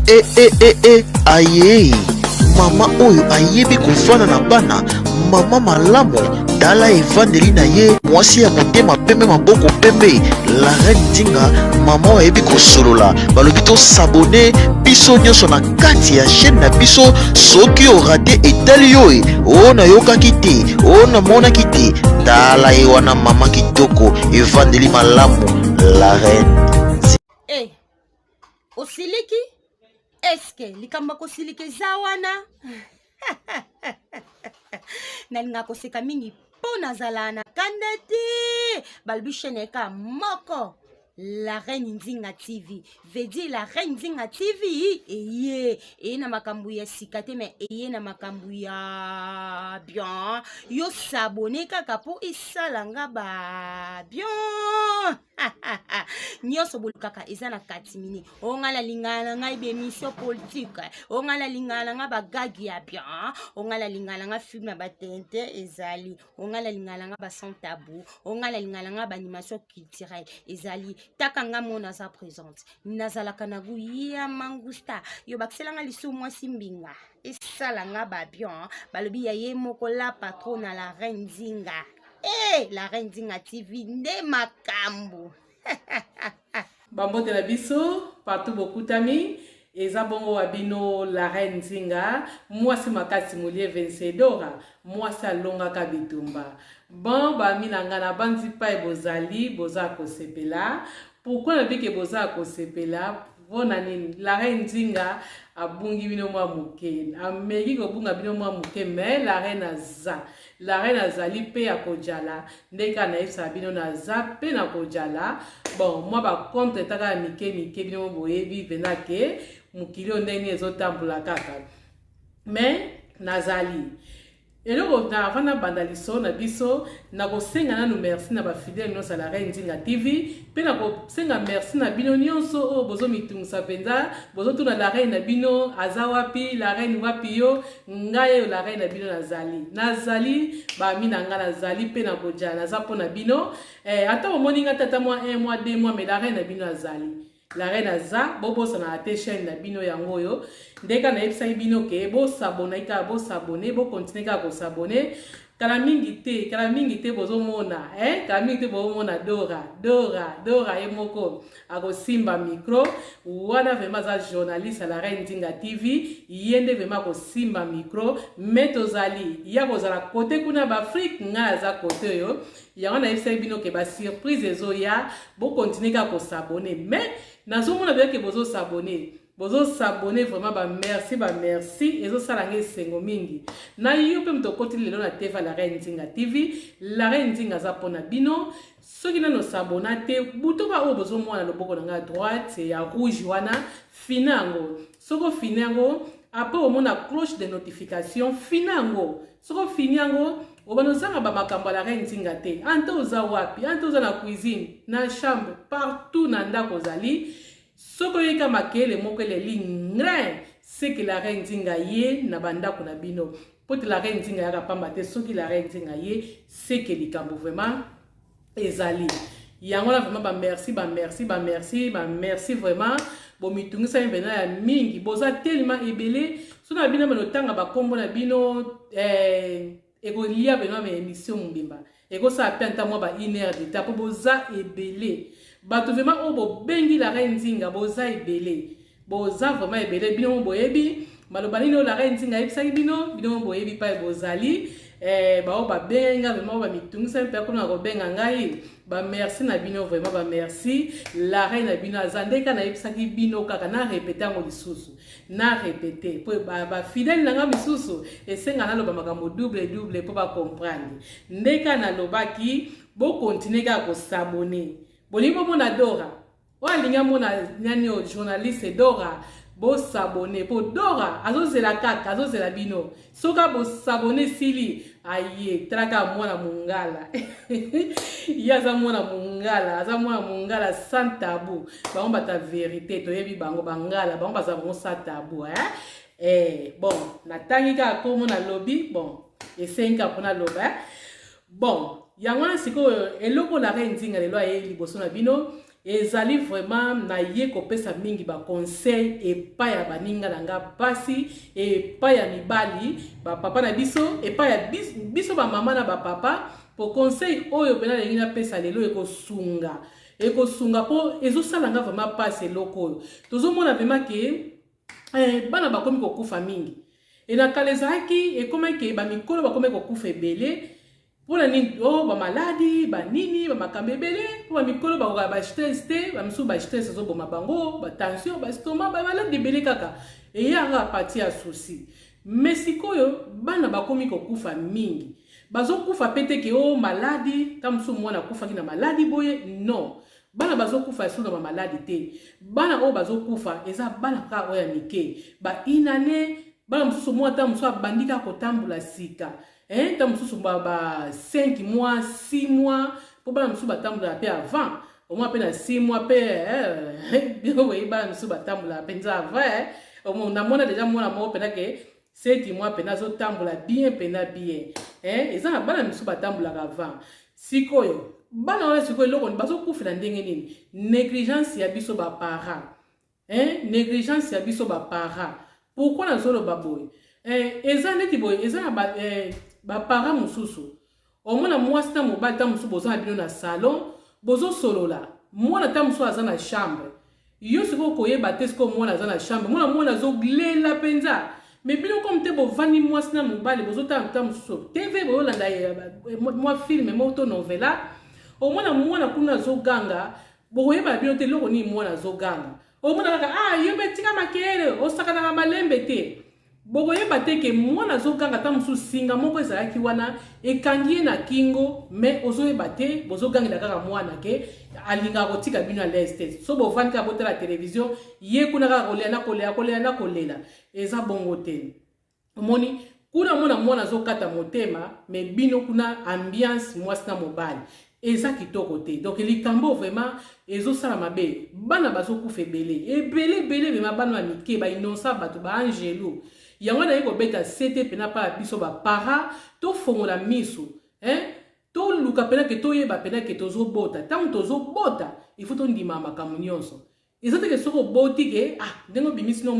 Aye mama oyo ayebi kofana na bana mama malamu tala evandeli na ye mwasi ya motema pembe maboko pembe la reine Nzinga mama oyo ayebi kosolola balobi to sabone biso nyonso na kati ya chaîne na biso soki orate etali yo o na yokaki te o na monaki te tala ye wana mama kitoko evandeli malamu la reine osiliki eske likamba kosilika eza wana nalinga koseka mingi mpo nazala na kanda te balobi chaîne eka moko la reine Nzinga TV veut dire la reine Nzinga TV eye na makambo ya sika te mais eye na makambo ya bien yo s'abonner kaka po isalanga ba bien nyonso bolukaka eza na katimini ongala lingala ngai bemission politique ongala lingala nga bagagi ya bien ongala lingala nga film ya batente ezali ongala lingala nga ba sans tabou ongala lingala nga ba animation culturelle ezali taka nga mona za présente nazalaka na gu ya mangusta yo bakiselanga lisu mwasi mbinga esalanga ba bien balobi ya ye moko la patron na la reine Nzinga la reine Nzinga TV nde makambo Bambote la biso partout bokutami eza bongo wabino la reine Nzinga mwasi makasi molie vencedora mwasi alongaka bitumba bon baminanga na bandi pa bozali boza kosepela pourquoi nabi ke boza kosepela vona nini la reine Nzinga abungi bino mwa muke ameki kobunga bino mwa muke mais la reine azali pe ya kojala ndeka na yebisa bino naza pe na kojala bon moi ba contre taka mike bino boyebi venake mukili ndenge ezotambola kaka mais nazali eloko na vana banda liso na biso na kosenga nanu merci na ba fidèle nyonso la reine Nzinga TV pe na kosenga merci na bino nyonso o bozo mitungisa penza bozo tuna la reine na bino aza wapi la reine wapi yo ngai la reine na bino nazali ba mina nga nazali pe na koja naza pona bino ata omoni nga tata moi 1 mois 2 mois mais la reine na bino azali la reine aza bobosa na te chaîne na bino yango yo ndeka na yebisa bino ke bo s'abonner ka bo s'abonner bo continuer ka ko s'abonner kala mingi te bozo mona kala mingi te bozo mona Dora e moko ako simba micro wana vraiment za journaliste à la reine Nzinga TV yende vraiment ko simba micro metozali ya kozala côté kuna ba Afrique nga za côté yo yango na yebisa bino ke ba surprise ezoya bo continuer ka ko s'abonner mais nazomona bien que bozo s'abonner vraiment ba merci ezo salange sengo mingi na yo pe mtokoti lelo na TV la reine Nzinga TV la reine Nzinga za pona bino soki na no s'abonner te buto ba o bozo mwana loboko na droite ya rouge wana finango soko finango après au mona cloche de notification finango soko finango obanozanga ba makambo la reine Nzinga te anta oza wapi anta oza na cuisine na chambre partout na ndako zali soko yeka makele moko le lingre c'est que la reine Nzinga ye na bandako na bino pote la reine Nzinga ya pamba te soki la reine Nzinga ye c'est que likambo vraiment ezali yango la vraiment ba merci vraiment bo mitungisa mbena ya mingi boza tellement ebele sona bino manotanga ba kombo na bino eko lia beno ma émission mbimba eko sa penta mo ba 1 heure de temps boza ebele bato vraiment obo bengi la reine Nzinga boza ebele boza vraiment ebele bino boyebi maloba nino la reine Nzinga yebisaki bino boyebi pa bozali ba benga vraiment ba mitungisa mpe kuna ko benga ngai ba merci na bino vraiment ba merci la reine na bino azandeka na yebisaki bino kaka na répéter ngo lisusu na répéter po ba fidèle na nga misusu esenga na loba makambo double po ba comprendre ndeka na lobaki bo continuer ka ko s'abonner bolimo mona Dora walinga mona nyani o journaliste Dora bo s'abonner po Dora azozela kaka azozela bino soka bo s'abonner sili aye traka mwana mungala yaza mwana mungala sans tabou bango bata vérité toyebi bango bangala bango baza bon sans tabou bon natangika ko mona lobby bon esenka pona loba bon yango siko eloko la reine Nzinga lelo aye liboso na bino ezali vraiment na ye kopesa mingi ba conseil epai ya baninga na nga basi epai ya mibali bapapa na biso epai ya biso bamama na bapapa po conseil oyo pena lengi napesa lelo ekosunga po ezosala nga vraiment pasi eloko oyo tozomona vraiment ke bana bakomi kokufa mingi enakala ezalaki ekomaki bamikolo bakomi kokufa ebele mpona nini bamaladi banini bamakambo ebele mpo bamikolo bakoka bastress te bamisu bastress ezoboma bango batension bastoma bamaladi ebele kaka eyaka pati ya susi me sikoyo bana bakomi kokufa mingi bazokufa pe te ke maladi ta mosu mwana akufaki na maladi boye non bana bazokufa esu na bamaladi te bana oyo bazokufa eza bana kaka oyo ya mike bainane bana mosusu mwa ta mosu abandika kotambola sika ta mosusu ba 5 mois 6 mois po bana mosusu batambola pe avant au moins pe na 6 mois pe oui bana mosusu batambola pe nza avant au na mona déjà mona moko pena ke 7 mois pena zotambola bien pena bien eza na bana mosusu batambolaka avant sikoyo bana wana sikoyo eloko bazokufela ndenge nini négligence ya biso baparent négligence ya biso baparent pourquoi nazoloba boye eza neti boye eza na baparent mosusu omona mwasi na mobali ta mosusu boza na bino na salon bozosolola mwana ta mosusu aza na chambre yo sikoyo koyeba te sikoyo mwana aza na chambre mwana azolela mpenza me bino comme te bovandi mwasi na mobali bozotala ta mosusu tv boyolanda mwa filme moto novela omwana kuna azoganga bokoyeba bino te eloko nini mwana azoganga omona kaka yo betika makele osakanaka malembe te bokoyeba te ke mwana azoganga ta mosusu singa moko ezalaki wana ekangi ye na kingo me ozoyeba te bozogangela kaka mwana ke alingaka kotika bino à l'aise te so bovandi kaka botala télévision ye kuna kaka kolela na kolela eza bongo te omoni kuna mwana azokata motema me bino kuna ambiance mwasi na mobali eza kitoko te donc likambo vraiment ezosala mabe bana bazokufa ebele vraiment bana ya mike bainosa bato baangelu yango na ye kobeta sete pena pa biso bapara tofongola miso toluka pena ke toyeba pena ke tozobota ntango tozobota ifo tondima makambo nyonso eza teke soko oboti ke ndenge obimisi no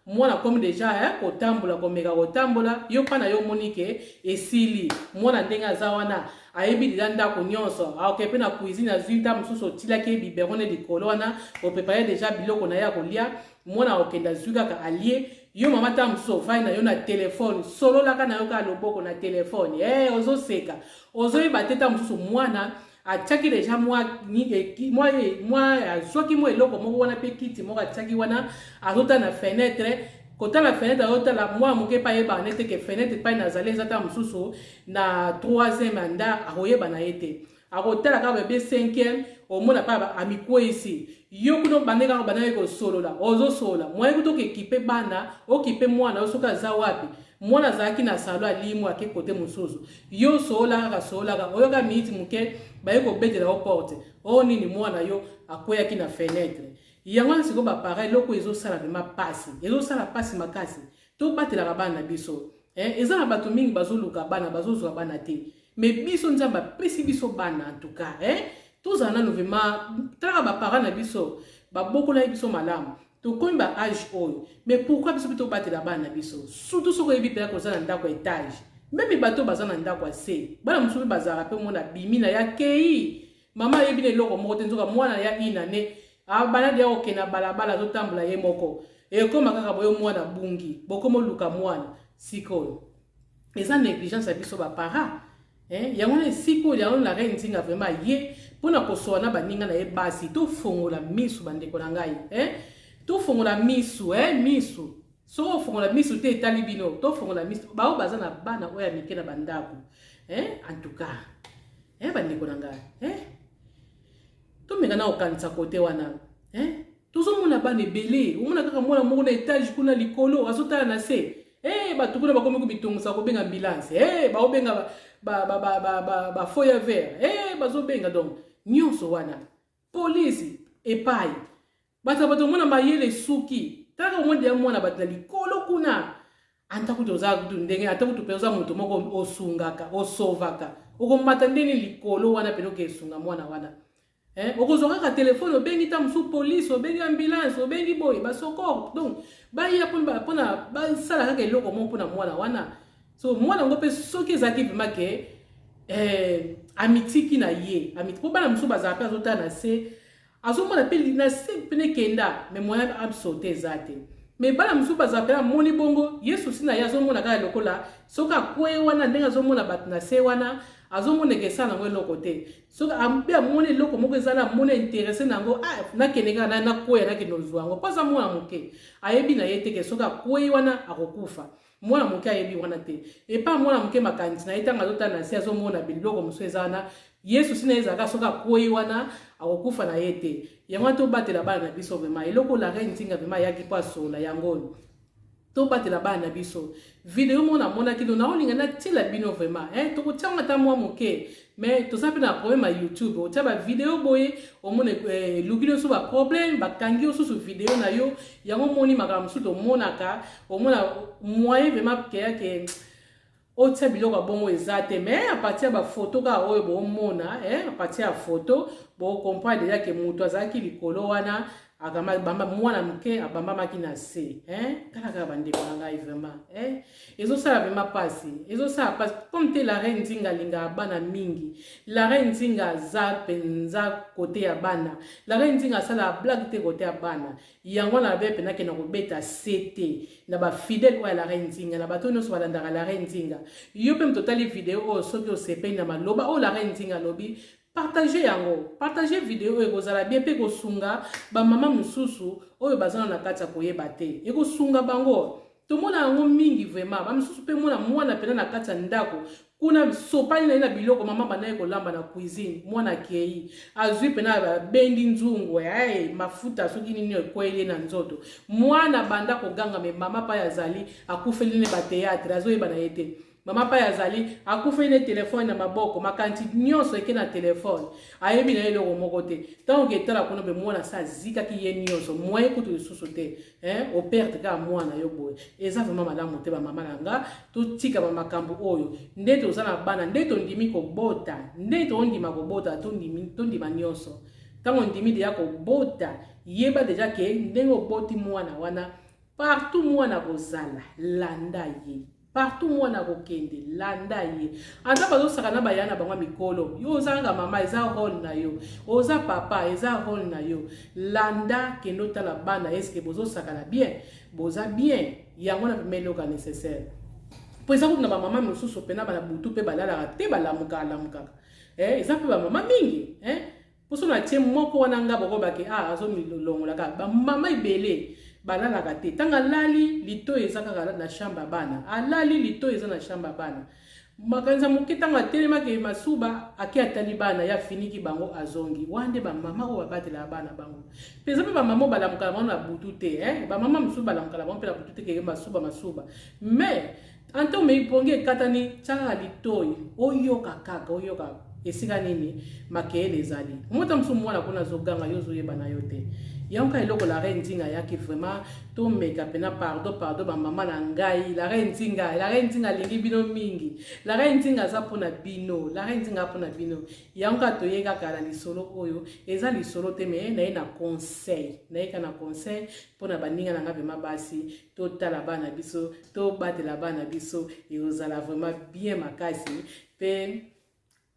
mwana komi deja kotambola komeka kotambola yo mpa na yo omoni ke esili mwana ndenge aza wana ayebi deja ndako nyonso aoke mpe na cuisine azwi nta mosusu otilaki ye biberone likolo wana oprepare deja biloko na ye ya kolia mwana aokende azwi kaka alie yo mama ta mosusu ovai na yo na telefone sololaka na yo kaka loboko na telefone ozoseka ozoyeba te ta mosusu mwana atiaki deja azwaki mwa eloko moko wana mpe kiti moko atiaki wana azotala na fenêtre kotala na fenêtre azotala mwa moke pa yebaka nete ke fenêtre pai nazali eza ta mosusu na 3e anda akoyeba na ye te akotala kaka bebe 5e omona pa amikwesi yo kuna obande kaka obanda ye kosolola ozosolola mwaye kuta okekipe bana okipe mwana osoki aza wapi mwana azalaki na salo alimu ake kote mosusu yo sololaka oyoka miniti moke baye kobetela o porte nini mwana yo akweyaki na fenêtre yango na sikoyo bapara eloko ezosala vraimen pasi ezosala pasi makasi tobatelaka bana na biso eza na bato mingi bazoluka bana bazozwa bana te me biso nzambe apesi biso bana en tout cas tozala nano vraimen talaka bapara na biso babokola ye biso malamu tokomi ba age oyo mais pourquoi biso mpe tobatela bana na biso surtout soki oyebi mpena koza na ndako ya etage meme bato baza na ndako ya se bana mosusu mpe bazalaka mpe mona bimi na ya kei mama ayebi na eloko moko te nzoka mwana ya inane abanadi ya okende na balabala azotambola ye moko ekoma kaka boyo mwana bungi bokoma oluka mwana sikoyo eza négligence ya biso bapara yango na esikoyo yango na reine nzinga vraiment ye mpona kosowa na baninga na ye basi tofongola misu bandeko na ngai tofongola misu misu soko ofongola misu te etali bino tofongola misu bao baza na bana oyo ya mike na bandako en tout cas bandeko na ngai tomeka na okanisa kote wana tozomona bana ebele omona kaka mwana moko na etage kuna likolo azotala na se bato kuna bakomi kobitongosa kobenga ambulance baobenga bafoya vert bazobenga donc nyonso wana polisi epai bato mona mayele suki taka omona ya mwana bato na likolo kuna anta kuti oza kutu ndenge ata kuti mpe oza moto moko osovaka okomata ndeni likolo wana pene okesunga mwana wana okozwa kaka telefone obengi ta mosusu police obengi ambulance obengi boye basokor donc baya mpona basala kaka eloko moko mpona mwana wana so mwana yango mpe soki ezalaki vrima ke amitiki na ye mpo bana mosusu bazala mpe azotala na se azomona mpe na se pene kenda me moyen absorte eza te me bana mosusu bazala mpe amoni bongo ye susi na ye azomona kaka lokola soki akwe wana ndenge azomona bato na se wana azomoneka esala yango eloko te soki mpe amoni eloko moko eza na amoni interese na yango nakende kaka nakwea nakende ozwa yango mpo aza mwana moke ayebi na ye teke soki akwei wana akokufa mwana moke ayebi wana te epa mwana moke makanisi na ye ntango azotala na se azomona biloko mosusu eza wana yesu sina ezalaka soki akwei wana akokufa na ye te yango tobatela bana na biso vrema eloko la reine nzinga vrema ayaki mpo asola yango tobatela bana na biso video mona monaki do naolinga natiela bino vrema tokotianga ta mwa moke mais toza mpe na problème ya youtube otia bavideo boye omona eluki nyonso baproblème bakangi osusu video na yo yango moni makambo mosusu tomonaka omona moyen vrema keyake otia biloko bongo eza te mais apartir ya bafoto kaka oyo bomona apartir ya foto bocomprendre deja ke moto azalaki likolo wana bamba mwana moke abambamaki na se kala kaka bandeko na ngai vraiment ezosala vrema pasi ezosala pasi comme te la reine nzinga alingaka bana mingi la reine nzinga aza mpenza kote ya bana la reine nzinga asala blague te kote ya bana yango wana abe penake na kobeta se te na bafidele oyo ya la reine nzinga na bato nyonso balandaka la reine nzinga yo mpe mototali video oyo soki osepeli na maloba oyo la reine nzinga alobi partager video oyo ekozala bien mpe kosunga bamama mosusu oyo bazana na kati ya koyeba te ekosunga bango tomona yango mingi vraiment bamisusu mpe mona mwana pena na kati ya ndako kuna sopani na ye na biloko mama bana ye kolamba na cuisine mwana akei azwi pena babendi nzungu mafuta soki nini ekweli na nzoto mwana banda koganga me mama pa yazali akufeli ne bateatre azoyeba na ye te mama pa yazali akufeli ne telefone na maboko makanti nyonso eke na telefone ayebi na ye eloko moko te ntango ketala kuna mpe mwana sa azikaki ye nyonso moye kutu lisusu te operte kaka mwana yo boye eza vraimen malamu te bamama na nga totika bamakambo oyo nde toza na bana nde tondimi kobota nde tondima kobota tondima nyonso ntango ndimi deja kobota yeba deja ke ndenge oboti mwana wana partout mwana kozala landa ye partout mwana kokende landa ye ata bazosaka na baya na bango mikolo yo ozanga mama eza role na yo oza papa eza role na yo landa kendo tala bana eske bozosaka na bien boza bien yango na meloka nécessaire po eza kuna bamama mosusu pena bana butu mpe balalaka te balamukaka eza mpe bamama mingi poso na tie moko wana nga bokobake azomilongolaka bamama ebele balalaka te tanga lali lito eza kaka na chambre bana alali lito eza na chambre bana makanza moke tanga telemaki masuba aki atali bana ya finiki bango azongi wande bamama oyo babatela bana bango peza mpe bamama balamukala bango na butu te bamama mosusu balamukala bango mpe na butu te keke masuba mais ante omei pongi ekatani tiaka litoi oyoka kaka oyoka esika nini makeyele ezali omota mosusu mwana kuna azoganga yo ozoyeba na yo te yango eloko la reine nzinga yaki vraiment tomeka pena pardon bamama na ngai la reine nzinga alingi bino mingi la reine nzinga aza mpona bino la reine nzinga mpona bino yango toyeka kala lisolo oyo eza lisolo te me naye na conseil nayeka na conseil mpona baninga na nga vraimen basi totala bana biso tobatela bana biso ekozala vraiment bien makasi mpe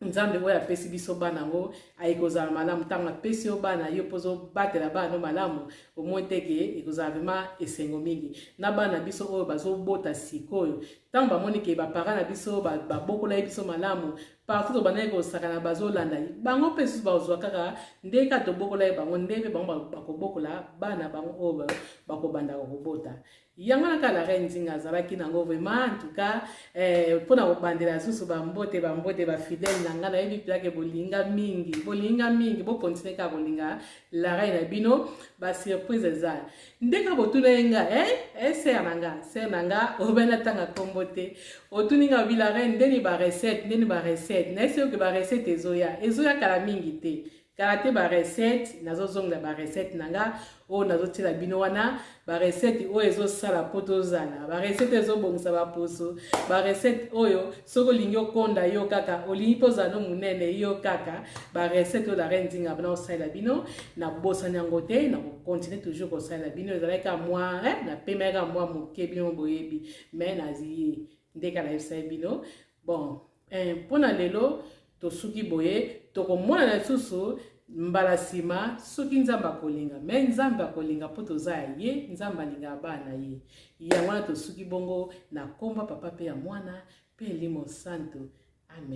nzambe oyo apesi biso bana yango ayekozala malamu ntango apesi yo bana yo mpo ozobatela bana no malamu omoi teke ekozala vraimen esengo mingi na bana biso oyo bazobota sikoyo ntango bamoni ke bapara na biso babokola ye biso malamu partout banaye kosakana bazolanda bango mpe susu bazwa kaka nde ka tobokola ye bango nde mpe bango bakobokola bana bango oyo bakobandaka kobota yango naka la reine nzinga azalaki nango vraiment en tout cas mpona kobandela susu bambote bafidele na nga nayebi mpiake bolinga mingi bokontinue kaka kolinga la reine na bino basurprise eza ndenge botuna ye nga ser na nga obena ntanga kombo te otuni nga obi la reine ndeni barecette nayesi yoke barecette ezoya kala mingi te Karaté ba recette nazo zonga ba recette nanga o nazo tila bino wana ba recette o ezo sala poto zana ba recette ezo bongisa ba poso ba recette oyo soko lingyo konda yo kaka olingi poza no munene yo kaka ba recette o la rendinga bana o sala bino na bosa nyango te na continuer toujours ko sala bino ezalaka moi na pemeka moi moke bino boyebi mais nazi ndeka na yesa bino bon pona lelo to suki boye to komona na susu mbala sima soki nzamba kolinga me nzamba kolinga po toza ye nzamba linga bana ye ya wana to suki bongo na komba papa pe ya mwana pe limo santo amen.